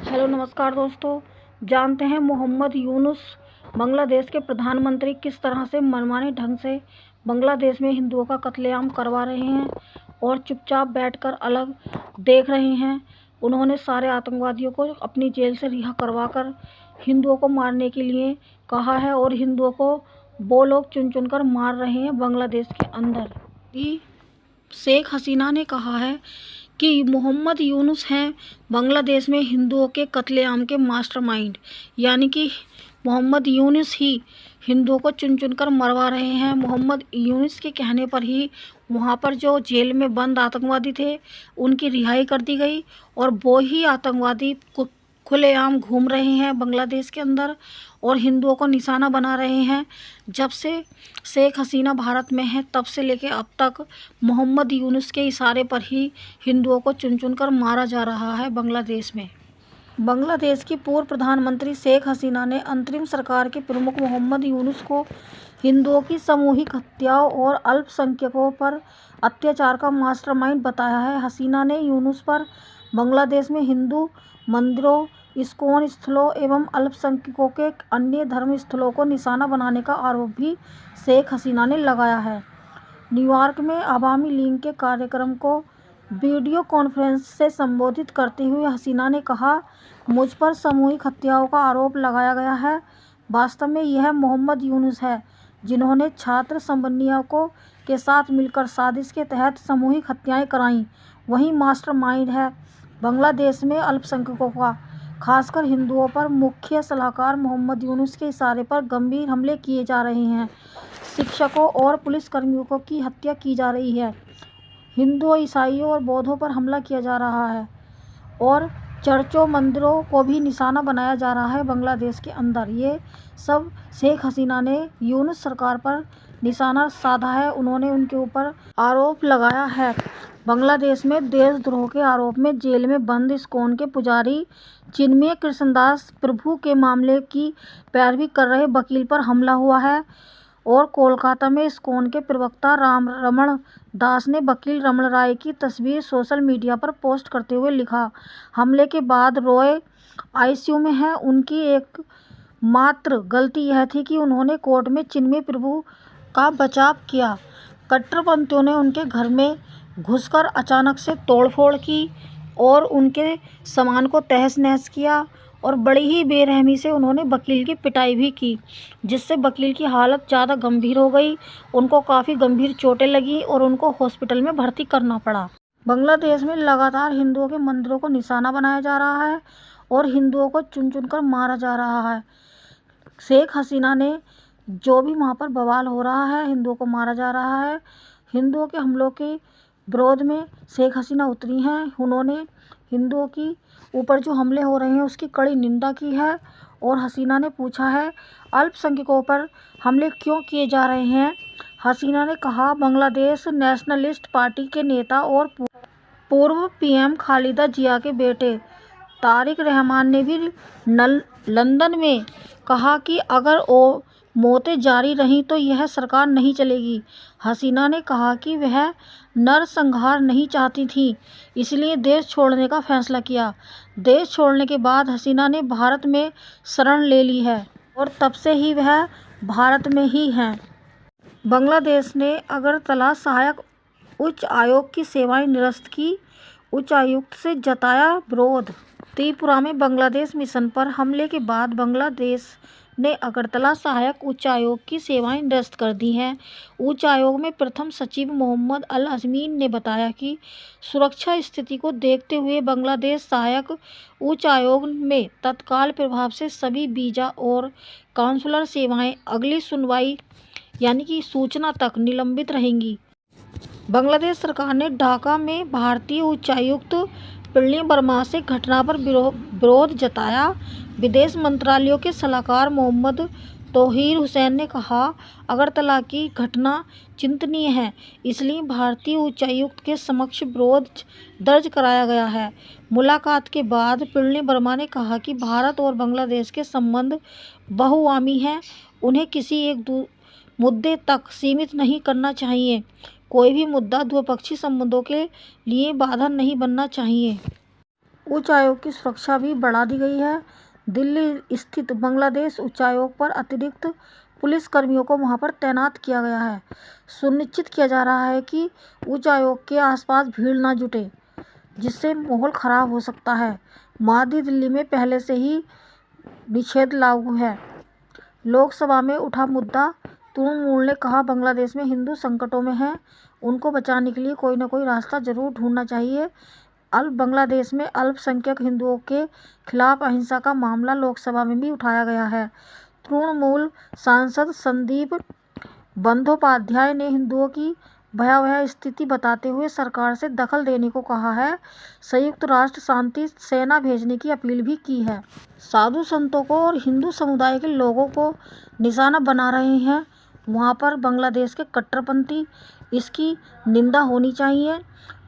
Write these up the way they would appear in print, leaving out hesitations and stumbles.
Hello नमस्कार दोस्तों। जानते हैं मोहम्मद यूनुस बांग्लादेश के प्रधानमंत्री किस तरह से मनमाने ढंग से बांग्लादेश में हिंदुओं का कत्लेआम करवा रहे हैं और चुपचाप बैठकर अलग देख रहे हैं। उन्होंने सारे आतंकवादियों को अपनी जेल से रिहा करवाकर हिंदुओं को मारने के लिए कहा है और हिंदुओं को वो लोग चुन चुन कर मार रहे हैं बांग्लादेश के अंदर। शेख हसीना ने कहा है कि मोहम्मद यूनुस हैं बांग्लादेश में हिंदुओं के कत्लेआम के मास्टरमाइंड, यानी कि मोहम्मद यूनुस ही हिंदुओं को चुन चुन कर मरवा रहे हैं। मोहम्मद यूनुस के कहने पर ही वहाँ पर जो जेल में बंद आतंकवादी थे उनकी रिहाई कर दी गई और वो ही आतंकवादी खुलेआम घूम रहे हैं बांग्लादेश के अंदर और हिंदुओं को निशाना बना रहे हैं। जब से शेख हसीना भारत में है तब से लेकर अब तक मोहम्मद यूनुस के इशारे पर ही हिंदुओं को चुन चुन कर मारा जा रहा है बांग्लादेश में। बांग्लादेश की पूर्व प्रधानमंत्री शेख हसीना ने अंतरिम सरकार के प्रमुख मोहम्मद यूनुस को हिंदुओं की सामूहिक हत्याओं और अल्पसंख्यकों पर अत्याचार का मास्टरमाइंड बताया है। हसीना ने यूनुस पर बांग्लादेश में हिंदू मंदिरों, इस्कॉन स्थलों एवं अल्पसंख्यकों के अन्य धर्म स्थलों को निशाना बनाने का आरोप भी शेख हसीना ने लगाया है। न्यूयॉर्क में अवामी लीग के कार्यक्रम को वीडियो कॉन्फ्रेंस से संबोधित करते हुए हसीना ने कहा, मुझ पर सामूहिक हत्याओं का आरोप लगाया गया है। वास्तव में यह मोहम्मद यूनुस है जिन्होंने छात्र समन्वयकों के साथ मिलकर साजिश के तहत सामूहिक हत्याएं कराईं। वही मास्टरमाइंड है बांग्लादेश में अल्पसंख्यकों का, खासकर हिंदुओं पर मुख्य सलाहकार मोहम्मद यूनुस के इशारे पर गंभीर हमले किए जा रहे हैं। शिक्षकों और पुलिसकर्मियों की हत्या की जा रही है। हिंदुओं, ईसाइयों और बौद्धों पर हमला किया जा रहा है और चर्चों, मंदिरों को भी निशाना बनाया जा रहा है बांग्लादेश के अंदर। ये सब शेख हसीना ने यूनुस सरकार पर निशाना साधा है। उन्होंने उनके ऊपर आरोप लगाया है। बांग्लादेश में देशद्रोह के आरोप में जेल में बंद इस्कॉन के पुजारी चिन्मय कृष्णदास प्रभु के मामले की पैरवी कर रहे वकील पर हमला हुआ है और कोलकाता में इस्कॉन के प्रवक्ता राम रमण दास ने वकील रमण राय की तस्वीर सोशल मीडिया पर पोस्ट करते हुए लिखा, हमले के बाद रॉय आईसीयू में हैं। उनकी एकमात्र गलती यह थी कि उन्होंने कोर्ट में चिन्मय प्रभु का बचाव किया। कट्टरपंथियों ने उनके घर में घुसकर अचानक से तोड़फोड़ की और उनके सामान को तहस नहस किया और बड़ी ही बेरहमी से उन्होंने वकील की पिटाई भी की, जिससे वकील की हालत ज़्यादा गंभीर हो गई। उनको काफ़ी गंभीर चोटें लगी और उनको हॉस्पिटल में भर्ती करना पड़ा। बांग्लादेश में लगातार हिंदुओं के मंदिरों को निशाना बनाया जा रहा है और हिंदुओं को चुन चुन कर मारा जा रहा है। शेख हसीना ने जो भी वहाँ पर बवाल हो रहा है, हिंदुओं को मारा जा रहा है, हिंदुओं के हमलों के विरोध में शेख हसीना उतरी हैं। उन्होंने हिंदुओं की ऊपर जो हमले हो रहे हैं उसकी कड़ी निंदा की है और हसीना ने पूछा है, अल्पसंख्यकों पर हमले क्यों किए जा रहे हैं। हसीना ने कहा, बांग्लादेश नेशनलिस्ट पार्टी के नेता और पूर्व पीएम खालिदा जिया के बेटे तारिक रहमान ने भी लंदन में कहा कि अगर मौतें जारी रहीं तो यह सरकार नहीं चलेगी। हसीना ने कहा कि वह नरसंहार नहीं चाहती थी, इसलिए देश छोड़ने का फैसला किया। देश छोड़ने के बाद हसीना ने भारत में शरण ले ली है और तब से ही वह भारत में ही हैं। बांग्लादेश ने अगरतला सहायक उच्च आयोग की सेवाएं निरस्त की, उच्चायुक्त से जताया विरोध। त्रिपुरा में बांग्लादेश मिशन पर हमले के बाद बांग्लादेश ने अगरतला सहायक उच्चायोग की सेवाएं निरस्त कर दी हैं। उच्च आयोग में प्रथम सचिव मोहम्मद अल अजमीन ने बताया कि सुरक्षा स्थिति को देखते हुए बांग्लादेश सहायक उच्च आयोग में तत्काल प्रभाव से सभी वीज़ा और काउंसलर सेवाएं अगली सुनवाई यानी कि सूचना तक निलंबित रहेंगी। बांग्लादेश सरकार ने ढाका में भारतीय उच्चायुक्त पिंगली वर्मा से घटना पर विरोध जताया। विदेश मंत्रालय के सलाहकार मोहम्मद तौहीर हुसैन ने कहा, अगरतला की घटना चिंतनीय है, इसलिए भारतीय उच्चायुक्त के समक्ष विरोध दर्ज कराया गया है। मुलाकात के बाद पिंगली वर्मा ने कहा कि भारत और बांग्लादेश के संबंध बहुआयामी हैं, उन्हें किसी एक मुद्दे तक सीमित नहीं करना चाहिए। कोई भी मुद्दा द्विपक्षीय संबंधों के लिए बाधा नहीं बनना चाहिए। उच्चायोग की सुरक्षा भी बढ़ा दी गई है। दिल्ली स्थित बांग्लादेश उच्चायोग पर अतिरिक्त पुलिस कर्मियों को वहां पर तैनात किया गया है। सुनिश्चित किया जा रहा है कि उच्चायोग के आसपास भीड़ न जुटे, जिससे माहौल खराब हो सकता है। महादी दिल्ली में पहले से ही निषेध लागू है। लोकसभा में उठा मुद्दा, तृणमूल ने कहा बांग्लादेश में हिंदू संकटों में हैं, उनको बचाने के लिए कोई न कोई रास्ता जरूर ढूंढना चाहिए। बांग्लादेश में अल्पसंख्यक हिंदुओं के खिलाफ अहिंसा का मामला लोकसभा में भी उठाया गया है। तृणमूल सांसद संदीप बंदोपाध्याय ने हिंदुओं की भयावह स्थिति बताते हुए सरकार से दखल देने को कहा है। संयुक्त राष्ट्र शांति सेना भेजने की अपील भी की है। साधु संतों को और हिंदू समुदाय के लोगों को निशाना बना रहे हैं वहां पर बांग्लादेश के कट्टरपंथी। इसकी निंदा होनी चाहिए।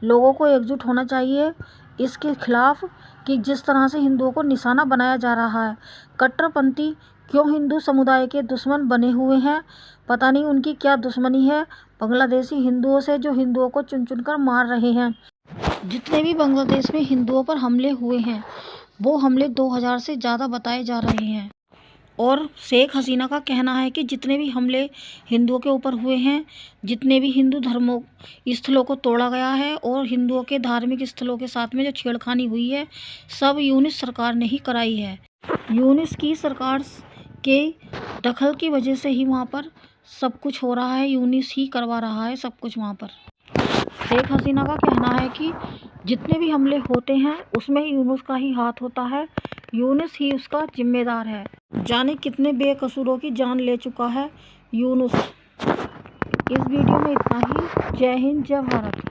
लोगों को एकजुट होना चाहिए इसके खिलाफ कि जिस तरह से हिंदुओं को निशाना बनाया जा रहा है। कट्टरपंथी क्यों हिंदू समुदाय के दुश्मन बने हुए हैं, पता नहीं उनकी क्या दुश्मनी है बांग्लादेशी हिंदुओं से, जो हिंदुओं को चुन चुन कर मार रहे हैं। जितने भी बांग्लादेश में हिंदुओं पर हमले हुए हैं वो हमले 2000 से ज़्यादा बताए जा रहे हैं। और शेख हसीना का कहना है कि जितने भी हमले हिंदुओं के ऊपर हुए हैं, जितने भी हिंदू धर्मों स्थलों को तोड़ा गया है और हिंदुओं के धार्मिक स्थलों के साथ में जो छेड़खानी हुई है, सब यूनिस सरकार ने ही कराई है। यूनिस की सरकार के दखल की वजह से ही वहाँ पर सब कुछ हो रहा है। यूनिस ही करवा रहा है सब कुछ वहाँ पर। शेख हसीना का कहना है कि जितने भी हमले होते हैं उसमें यूनुस का ही हाथ होता है, यूनुस ही उसका जिम्मेदार है। जाने कितने बेकसूरों की जान ले चुका है यूनुस। इस वीडियो में इतना ही। जय हिंद, जय भारत।